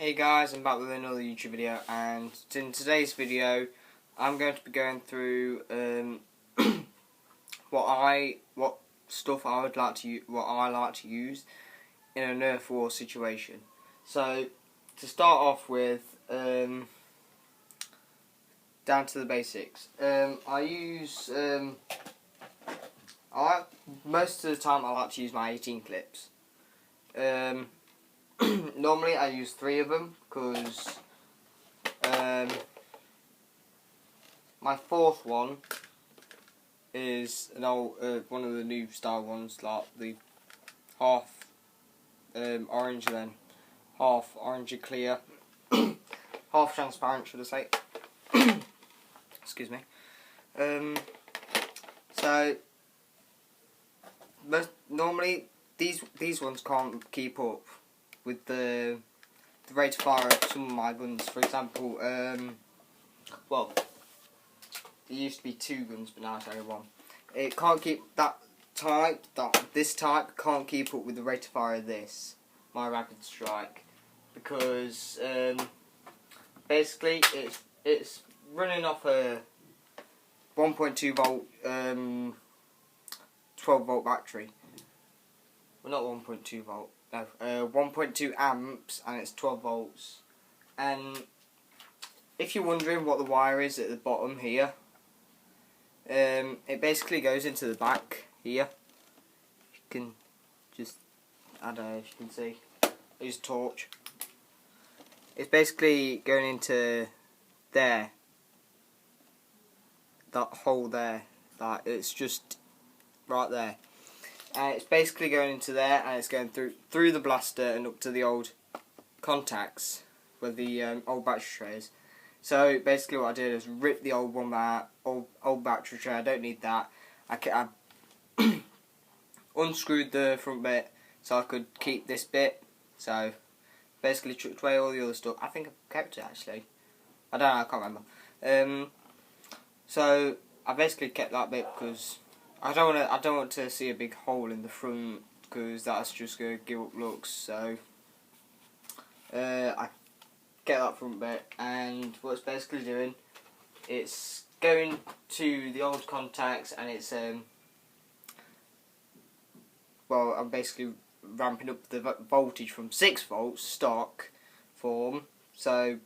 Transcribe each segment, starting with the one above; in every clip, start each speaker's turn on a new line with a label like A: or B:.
A: Hey guys, I'm back with another YouTube video, and in today's video I'm going to be going through what stuff I would like to what I like to use in a Nerf war situation. So to start off with, down to the basics. Most of the time I like to use my 18 clips. Normally I use 3 of them because my 4th one is an old one of the new style ones, like the half orange and then half orangey clear, half transparent, should I say? Excuse me. So normally these ones can't keep up with the rate of fire of some of my guns. For example, well, there used to be 2 guns, but now it's only 1. It can't keep this type can't keep up with the rate of fire of this, my Rapid Strike, because basically it's running off a 1.2 volt 12 volt battery. Well, not 1.2 volt. No, 1.2 amps, and it's 12 volts. And if you're wondering what the wire is at the bottom here, it basically goes into the back here. You can just, I don't know if you can see, I use a torch. It's basically going into there, that hole there, that it's just right there. And it's basically going into there, and it's going through the blaster and up to the old contacts where the old battery tray is. So basically, what I did is rip the old one out, old battery tray. I don't need that. I unscrewed the front bit so I could keep this bit. So basically, chucked away all the other stuff. I think I kept it actually. I don't know. I can't remember. So I basically kept that bit because I don't want to see a big hole in the front, because that's just going to give up looks. So I get that front bit, and what it's basically doing, it's going to the old contacts, and it's well, I'm basically ramping up the voltage from 6 volts stock form. So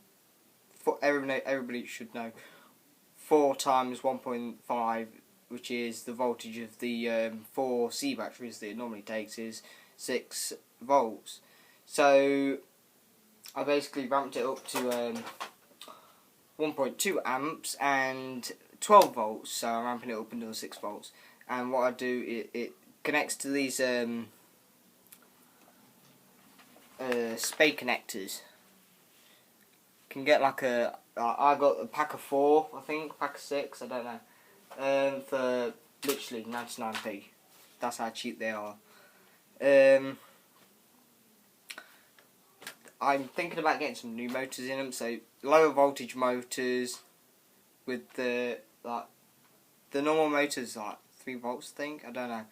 A: for everybody should know, 4 times 1.5, which is the voltage of the 4 C batteries that it normally takes, is 6 volts. So I basically ramped it up to 1.2 amps and 12 volts, so I'm ramping it up until 6 volts. And what I do, it connects to these spade connectors. Can get like I got a pack of 4, I think, pack of 6, I don't know. For literally 99p. That's how cheap they are. I'm thinking about getting some new motors in them, so lower voltage motors with the normal motors, like 3 volts, I think. I don't know.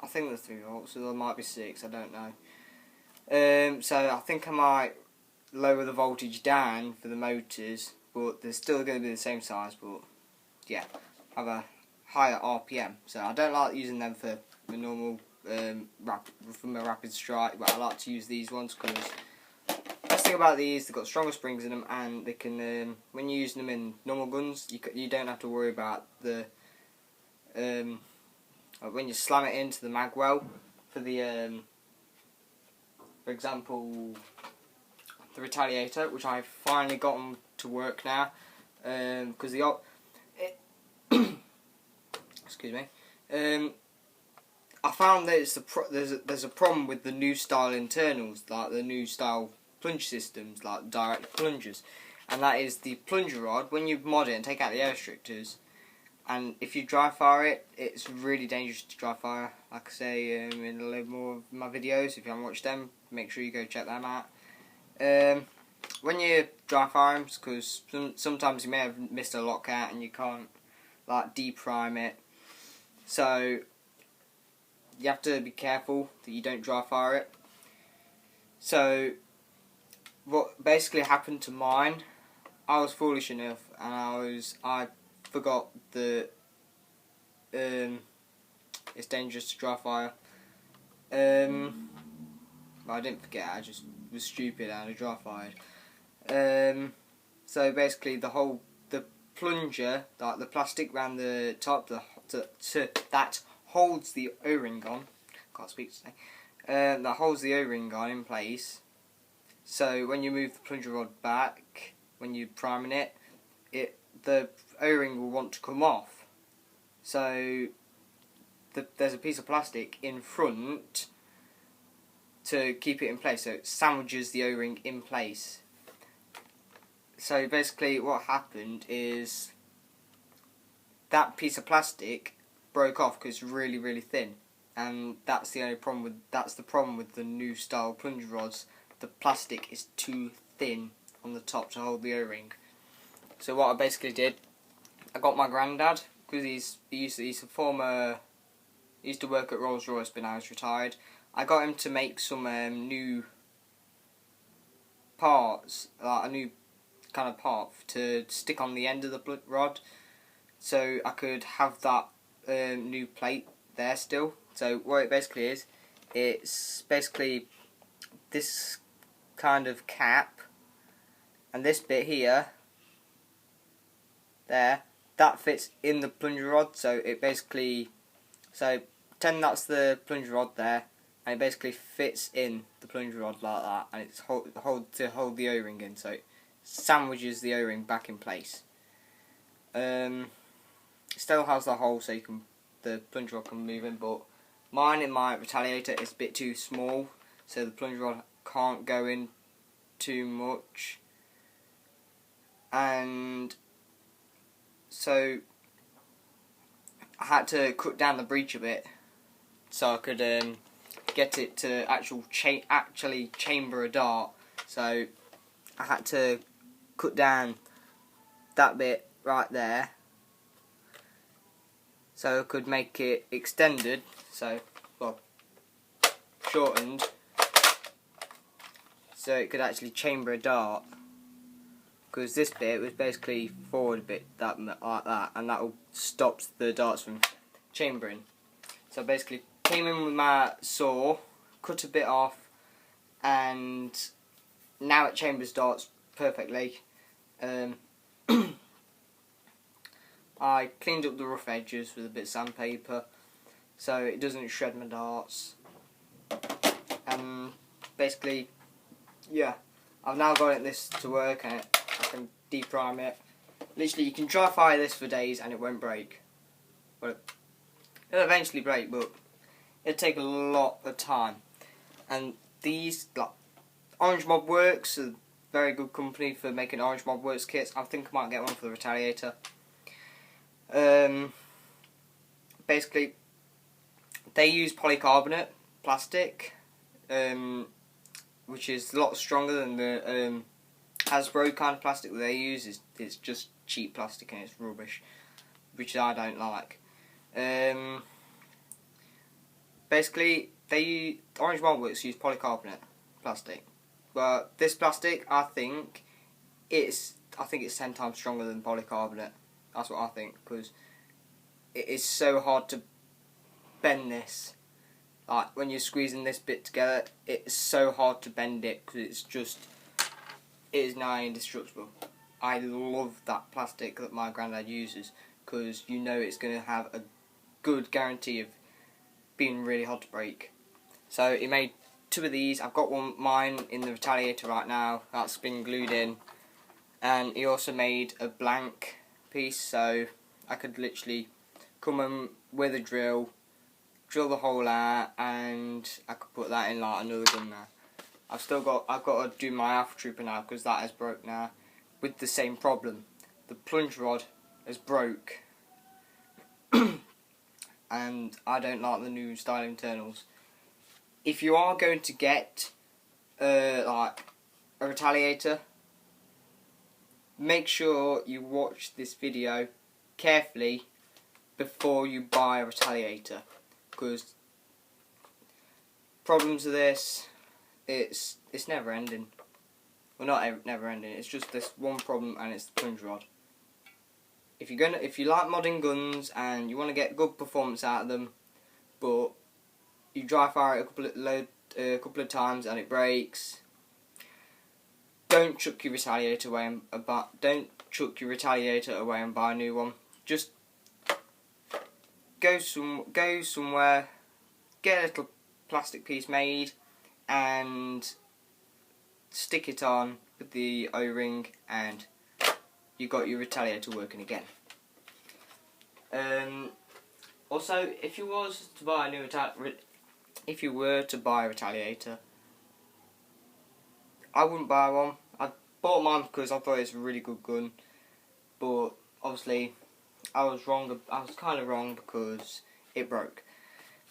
A: I think they're 3 volts, so there might be 6. I don't know. So I think I might lower the voltage down for the motors, but they're still going to be the same size, but yeah, have a higher RPM. So I don't like using them for the normal from a Rapid Strike, but I like to use these ones because the best thing about these, they've got stronger springs in them, and they can when you're using them in normal guns, you don't have to worry about the when you slam it into the mag well for the for example, the Retaliator, which I've finally gotten to work now, because excuse me, I found that there's a problem with the new style internals, like the new style plunge systems, like direct plungers, and that is the plunger rod. When you mod it and take out the air restrictors, and if you dry fire it, it's really dangerous to dry fire. Like I say in a little more of my videos, if you haven't watched them, make sure you go check them out. When you dry fire them, because sometimes you may have missed a lockout and you can't like deprime it, so you have to be careful that you don't dry fire it. So what basically happened to mine, I was foolish enough and I forgot that it's dangerous to dry fire. But I didn't forget, I just was stupid and I dry fired. So basically the plunger, like the plastic around the top that holds the O-ring on, can't speak today, that holds the O-ring on in place. So when you move the plunger rod back, when you're priming it, the O-ring will want to come off. So there's a piece of plastic in front to keep it in place, so it sandwiches the O-ring in place. So basically what happened is that piece of plastic broke off because it's really, really thin, and that's the problem with the new style plunger rods. The plastic is too thin on the top to hold the O-ring. So what I basically did, I got my granddad, because he used to work at Rolls-Royce, but now he's retired. I got him to make some new parts, like a new kind of part to stick on the end of the rod, so I could have that new plate there still. So what it basically is, it's basically this kind of cap, and this bit here, there, that fits in the plunger rod. So pretend that's the plunger rod there, and it basically fits in the plunger rod like that, and it's to hold the O-ring in, so it sandwiches the O-ring back in place. It still has the hole so the plunger rod can move in, but mine in my Retaliator is a bit too small, so the plunger rod can't go in too much, and so I had to cut down the breech a bit so I could get it to actually chamber a dart. So I had to cut down that bit right there so I could make it extended, shortened, so it could actually chamber a dart. Because this bit was basically forward a bit like that, and that stops the darts from chambering. So I basically came in with my saw, cut a bit off, and now it chambers darts perfectly. I cleaned up the rough edges with a bit of sandpaper so it doesn't shred my darts. And basically, yeah, I've now got this to work, and I can deprime it. Literally, you can dry fire this for days and it won't break. Well, it'll eventually break, but it'll take a lot of time. And these, like, Orange Mob Works, a very good company for making Orange Mob Works kits. I think I might get one for the Retaliator. Basically, they use polycarbonate plastic, which is a lot stronger than the Hasbro kind of plastic that they use. It's just cheap plastic and it's rubbish, which I don't like. Basically, Orange Mob Works use polycarbonate plastic, but this plastic, I think it's 10 times stronger than polycarbonate. That's what I think, because it is so hard to bend this. Like, when you're squeezing this bit together, it's so hard to bend it, because it is nigh indestructible. I love that plastic that my granddad uses, because you know it's going to have a good guarantee of being really hard to break. So he made 2 of these. I've got mine in the Retaliator right now, that's been glued in, and he also made a blank piece, so I could literally come in with a drill the hole out, and I could put that in like another gun now. I've got to do my Alpha Trooper now, because that has broke now, with the same problem. The plunge rod has broke, and I don't like the new style internals. If you are going to get like a Retaliator, make sure you watch this video carefully before you buy a Retaliator, because problems of this, it's never ending. Well, not never ending. It's just this one problem, and it's the plunge rod. If you like modding guns and you want to get good performance out of them, but you dry fire it a couple of times and it breaks, don't chuck your retaliator away and buy a new one. Just go somewhere, get a little plastic piece made, and stick it on with the O-ring, and you got your retaliator working again. Also, if you were to buy a retaliator, I wouldn't buy one. I bought mine because I thought it was a really good gun, but obviously I was wrong. I was kind of wrong because it broke.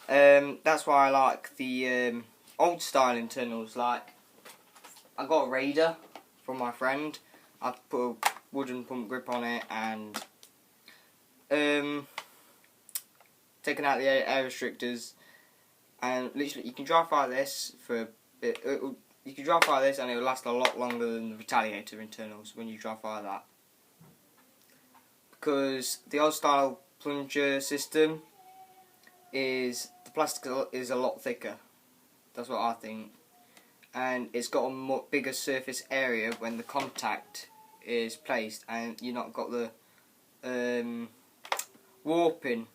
A: That's why I like the old style internals. Like, I got a Raider from my friend. I put a wooden pump grip on it and taken out the air restrictors, and literally you can dry fire this for a bit. You can dry fire this and it will last a lot longer than the retaliator internals when you dry fire that, because the old style plunger system the plastic is a lot thicker. That's what I think, and it's got a much bigger surface area when the contact is placed, and you've not got the warping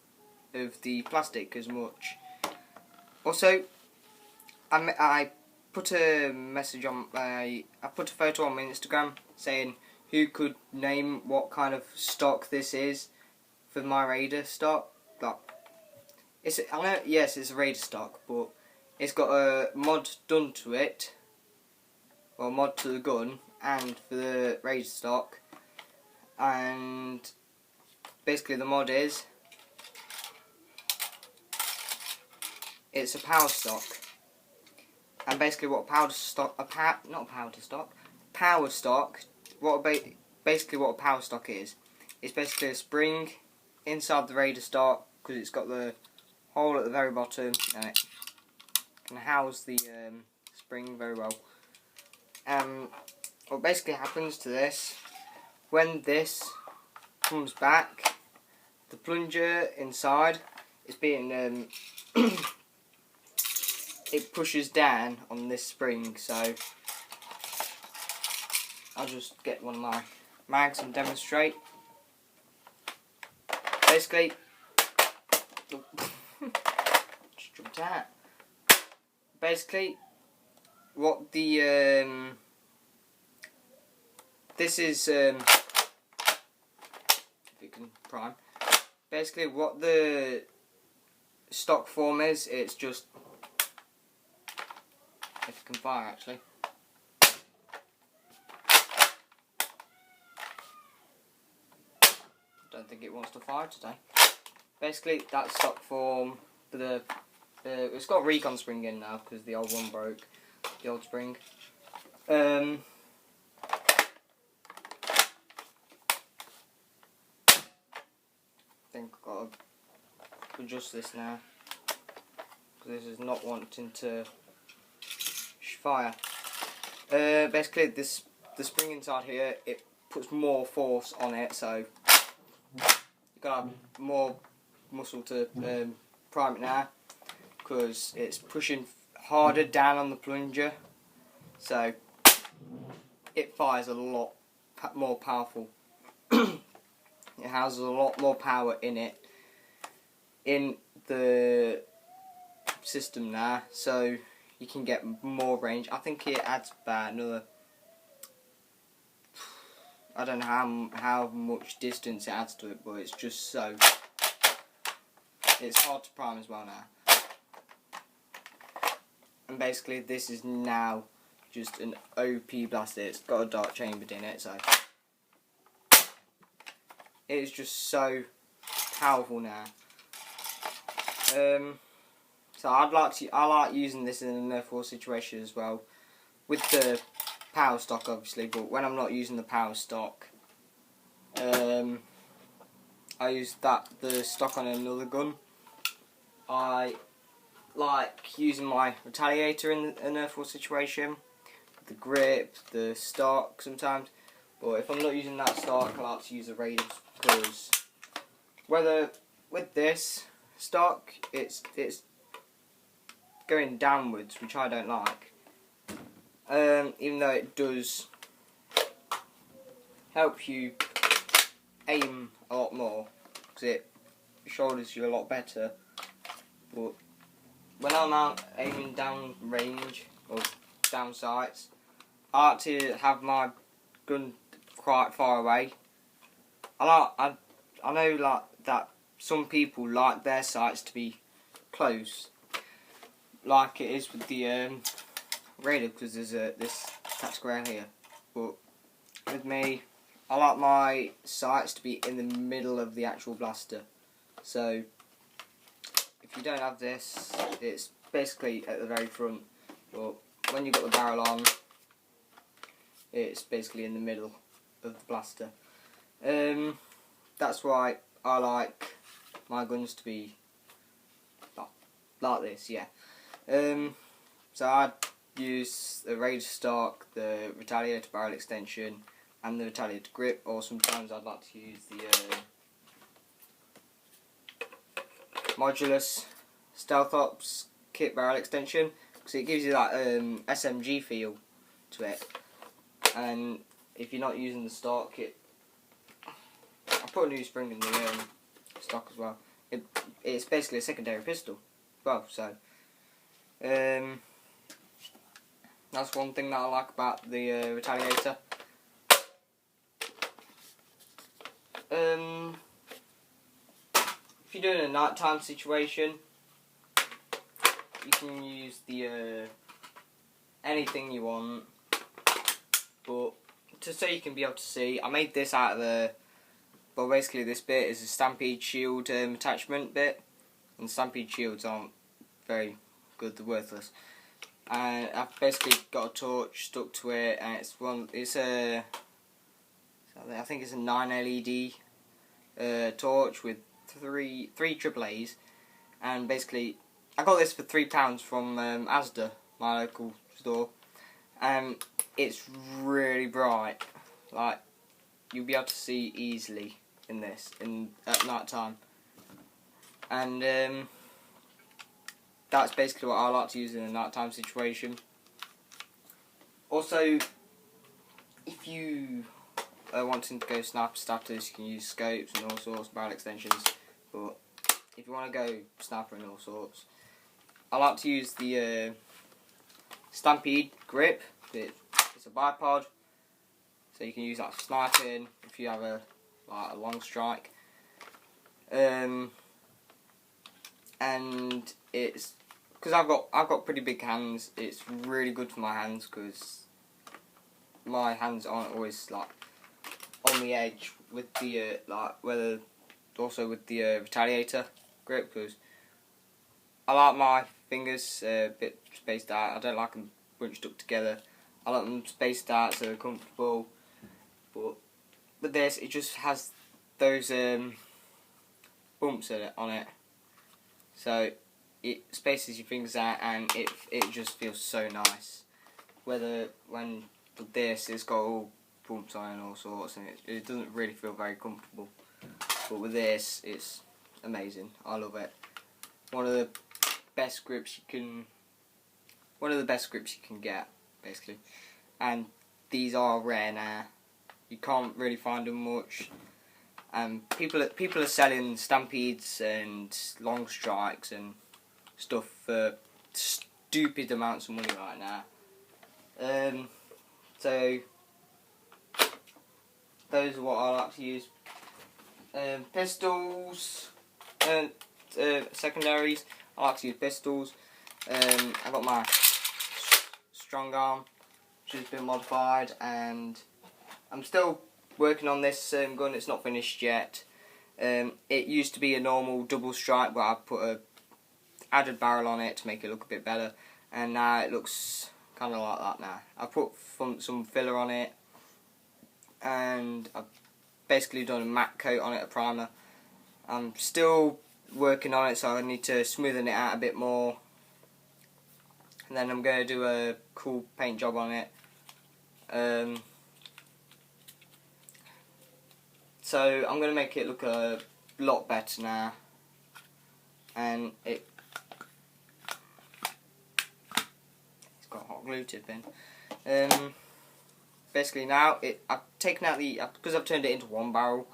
A: of the plastic as much. Also, I put a message on I put a photo on my Instagram saying who could name what kind of stock this is for my Raider stock. Like, I know, yes, it's a Raider stock, but it's got a mod done to it, or mod to the gun, and for the Raider stock. And basically, the mod is it's a power stock. And basically, what power stock basically what a power stock is, it's basically a spring inside the Raider stock, because it's got the hole at the very bottom and it can house the spring very well. What basically happens to this, when this comes back, the plunger inside is being it pushes down on this spring. So I'll just get one of my mags and demonstrate. Basically, just jumped out. Basically, what the this is if you can prime. Basically, what the stock form is, it's just, if you can fire actually. Don't think it wants to fire today. Basically, that stock form for the it's got a recon spring in now because the old one broke, the old spring. I think I've got to adjust this now because this is not wanting to fire. Basically, the spring inside here, it puts more force on it, so you've got to have more muscle to prime it now, because it's pushing harder down on the plunger, so it fires a lot more powerful. It houses a lot more power in it, in the system now, so you can get more range. I think it adds about another, I don't know how much distance it adds to it, but it's just so, it's hard to prime as well now. And basically this is now just an OP blaster. It's got a dart chambered in it, so it is just so powerful now. So I like using this in a Nerf war situation as well, with the power stock obviously, but when I'm not using the power stock, I use the stock on another gun. I like using my retaliator in a Nerf war situation, the grip, the stock sometimes. But if I'm not using that stock, I like to use the raiders, because whether with this stock it's going downwards, which I don't like. Even though it does help you aim a lot more, because it shoulders you a lot better. But when I'm out aiming down range or down sights, I like to have my gun quite far away. I know like that some people like their sights to be close, like it is with the radar, because there's this tactical rail here. But with me, I like my sights to be in the middle of the actual blaster. So if you don't have this, it's basically at the very front. But when you've got the barrel on, it's basically in the middle of the blaster. That's why I like my guns to be like this, yeah. So I'd use the Raider stock, the Retaliator barrel extension, and the Retaliator grip, or sometimes I'd like to use the Modulus Stealth Ops kit barrel extension, because it gives you that SMG feel to it. And if you're not using the stock, I put a new spring in the stock as well. It's basically a secondary pistol as well, so that's one thing that I like about the Retaliator. If you're doing a nighttime situation, you can use the anything you want, but just so you can be able to see, I made this out of the, well, basically this bit is a Stampede shield attachment bit, and Stampede shields aren't very good, they're worthless. And I've basically got a torch stuck to it, and it's a, I think it's a 9 LED torch with three AAAs, and basically I got this for £3 from Asda, my local store, and it's really bright. Like, you'll be able to see easily in this at night time, and that's basically what I like to use in a nighttime situation. Also, if you are wanting to go sniper status, you can use scopes and all sorts of barrel extensions. But if you want to go sniper and all sorts, I like to use the Stampede grip. It's a bipod, so you can use that for sniping if you have a long strike. And it's because I've got pretty big hands. It's really good for my hands, because my hands aren't always like on the edge with the also with the Retaliator grip, because I like my fingers a bit spaced out. I don't like them bunched up together. I like them spaced out so they're comfortable. But with this, it just has those bumps on it, so it spaces your fingers out, and it just feels so nice. When with this, it's got all bumps on it and all sorts, and it doesn't really feel very comfortable. But with this, it's amazing. I love it. One of the best grips you can get, basically. And these are rare now. You can't really find them much. People are selling Stampedes and long strikes and stuff for stupid amounts of money right now. So those are what I like to use. Pistols and secondaries. I like to use pistols. I've got my strong arm, which has been modified, and I'm still working on this gun. It's not finished yet. It used to be a normal double strike, but I put a added barrel on it to make it look a bit better, and now it looks kind of like that now. I put some filler on it, and I've basically done a matte coat on it, a primer. I'm still working on it, so I need to smoothen it out a bit more, and then I'm going to do a cool paint job on it. So I'm going to make it look a lot better now, and it's got a hot glue tip in. Basically now I've taken out because I've turned it into one barrel,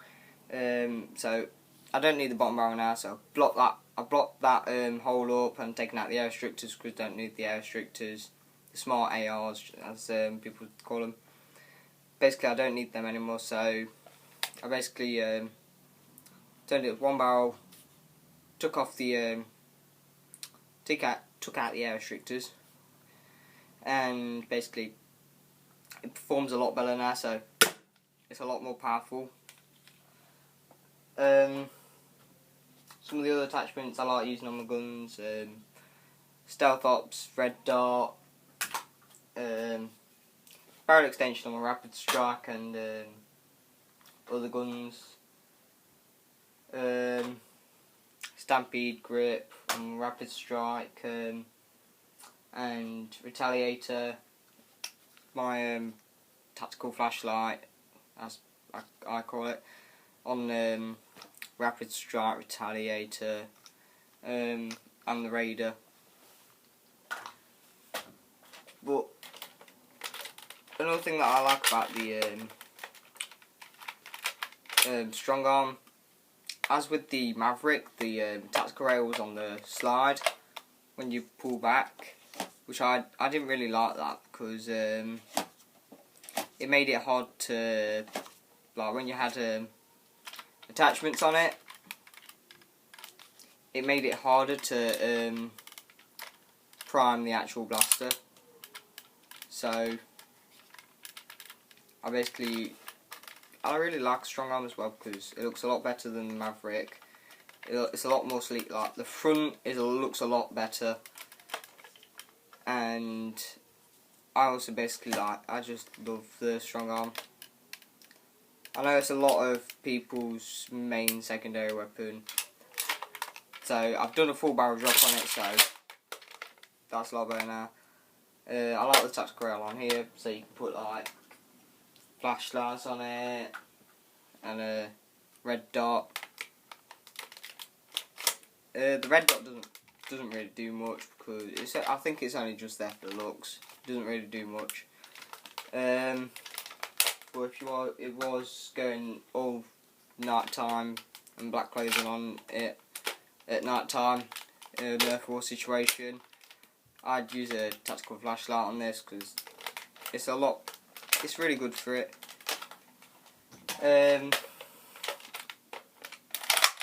A: so I don't need the bottom barrel now, so I've blocked that hole up and taken out the air restrictors because I don't need the air restrictors, the smart ARs as people call them. Basically I don't need them anymore, so I basically turned it with one barrel, took out the air restrictors, and basically it performs a lot better now, so it's a lot more powerful. Some of the other attachments I like using on my guns: Stealth Ops, Red Dart, barrel extension on my Rapid Strike, and other guns. Stampede grip on Rapid Strike, and Retaliator. My tactical flashlight, as I call it, on Rapid Strike, Retaliator, and the Raider. But another thing that I like about the Strong Arm, as with the Maverick, the tactical rails on the slide, when you pull back, which I didn't really like that because it made it hard to, like when you had attachments on it, it made it harder to prime the actual blaster. So I really like Strong Arm as well because it looks a lot better than the Maverick. It's a lot more sleek. Like the front looks a lot better, and I also basically I just love the Strong Arm. I know it's a lot of people's main secondary weapon, so I've done a full barrel drop on it, so that's a lot better now. I like the tactical rail on here, so you can put like flashlights on it and a red dot. The red dot doesn't really do much because I think it's only just there for the looks. It doesn't really do much. But if it was going all night time and black clothing on it at night time in a Nerf war situation, I'd use a tactical flashlight on this because it's really good for it.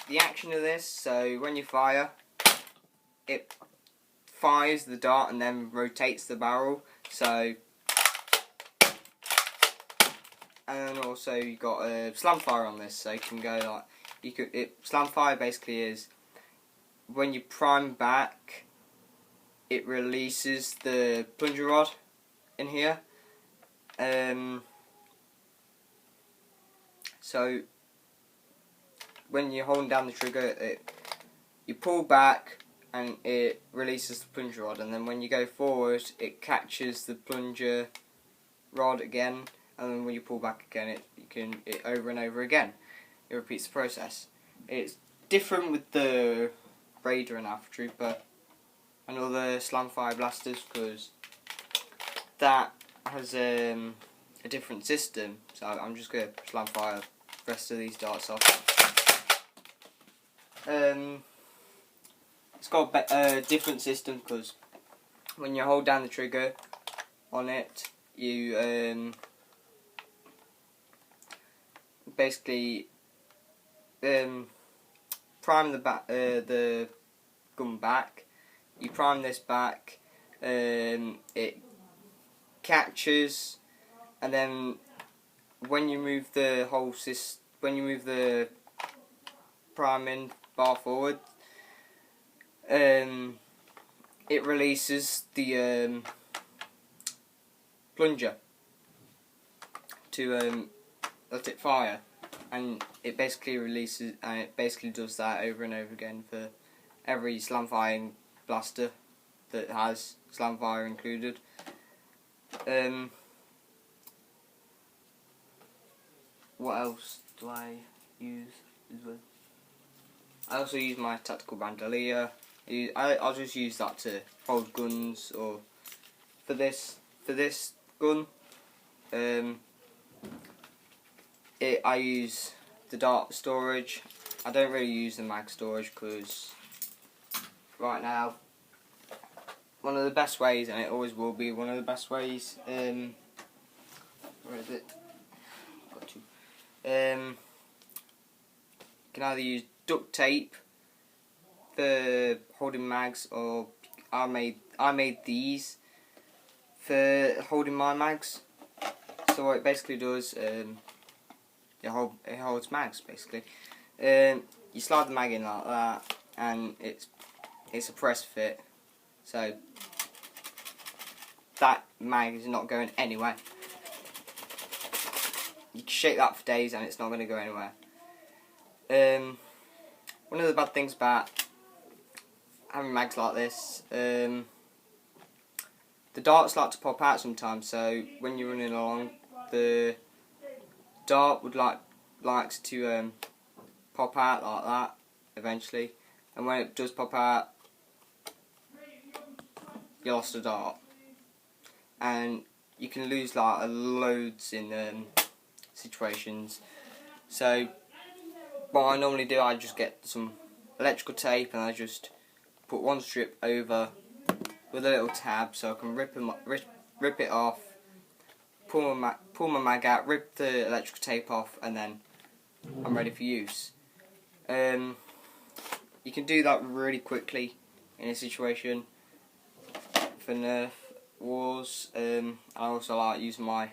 A: The action of this, so when you fire, it fires the dart and then rotates the barrel. So, and then also you got a slam fire on this, so you can go like slam fire basically is when you prime back, it releases the plunger rod in here. So when you're holding down the trigger, you pull back and it releases the plunger rod, and then when you go forward, it catches the plunger rod again, and then when you pull back again, it over and over again. It repeats the process. It's different with the Raider and Alpha Trooper and other slamfire blasters because that has a different system. So I'm just going to slamfire the rest of these darts off. It's got a different system because when you hold down the trigger on it, you basically prime the gun back. You prime this back, it catches, and then when you move the priming bar forward, it releases the plunger to let it fire, and it basically releases, and it basically does that over and over again for every slam firing blaster. that has Slamfire included. What else do I use as well? I also use my tactical bandolier. I'll just use that to hold guns, or for this gun, I use the dart storage. I don't really use the mag storage because right now, one of the best ways, and it always will be one of the best ways, where is it? Got to. You can either use duct tape for holding mags, or I made these for holding my mags. So what it basically does, it holds mags basically. You slide the mag in like that, and it's a press fit, so that mag is not going anywhere. You can shake that for days and it's not going to go anywhere. One of the bad things about having mags like this, the darts like to pop out sometimes, so when you're running along, the dart would likes to pop out like that eventually, and when it does pop out, you lost a dart, and you can lose like loads in situations. So what I normally do, I just get some electrical tape and I just put one strip over with a little tab so I can rip it off, pull my mag out, rip the electrical tape off, and then I'm ready for use. You can do that really quickly in a situation for Nerf wars. I also like using my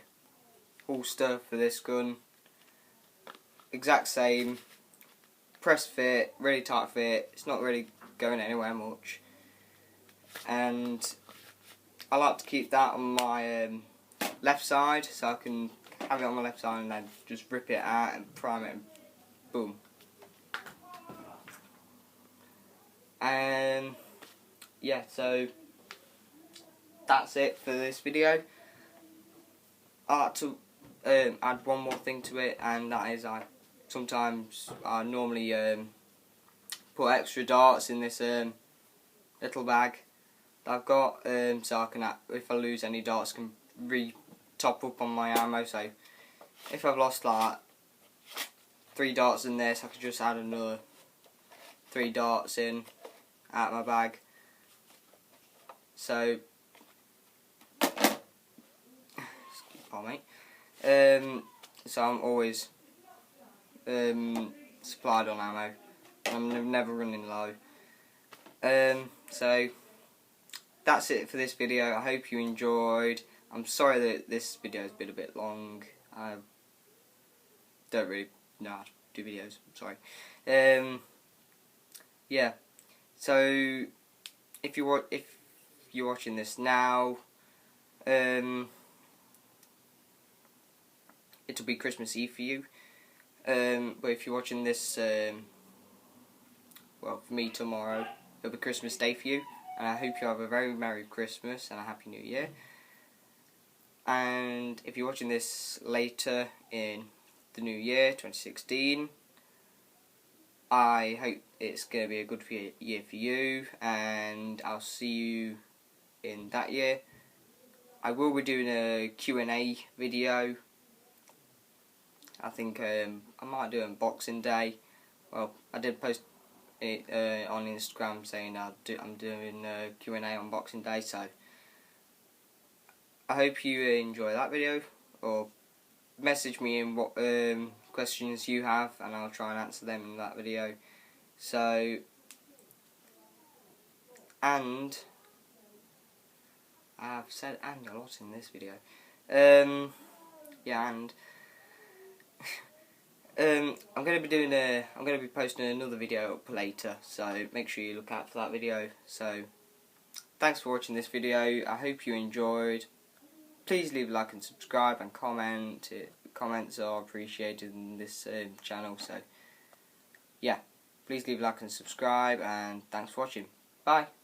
A: holster for this gun. Exact same, press fit, really tight fit, it's not really going anywhere much, and I like to keep that on my left side so I can have it on my left side and then just rip it out and prime it and boom. And yeah, so that's it for this video. I like to add one more thing to it, and that is I normally put extra darts in this little bag that I've got, so I can, if I lose any darts, I can top up on my ammo. So if I've lost like 3 darts in this, I could just add another 3 darts in out of my bag. So pardon me. So I'm always supplied on ammo. I'm never running low. So that's it for this video. I hope you enjoyed. I'm sorry that this video has been a bit long. I don't really know how to do videos. I'm sorry. Yeah. So if you're watching this now, it'll be Christmas Eve for you. But if you're watching this, well, for me tomorrow, it'll be Christmas Day for you. And I hope you have a very Merry Christmas and a Happy New Year. And if you're watching this later in the new year, 2016, I hope it's going to be a good year for you, and I'll see you in that year. I will be doing a Q&A video. I think I might do on Boxing Day. Well, I did post it on Instagram saying I'm doing a Q&A on Boxing Day, so I hope you enjoy that video, or message me in what questions you have and I'll try and answer them in that video. So, and I've said "and" a lot in this video. Yeah, and I'm going to be posting another video up later, so make sure you look out for that video. So thanks for watching this video. I hope you enjoyed. Please leave a like and subscribe and comment. Comments are appreciated in this channel, so yeah, please leave a like and subscribe, and thanks for watching. Bye.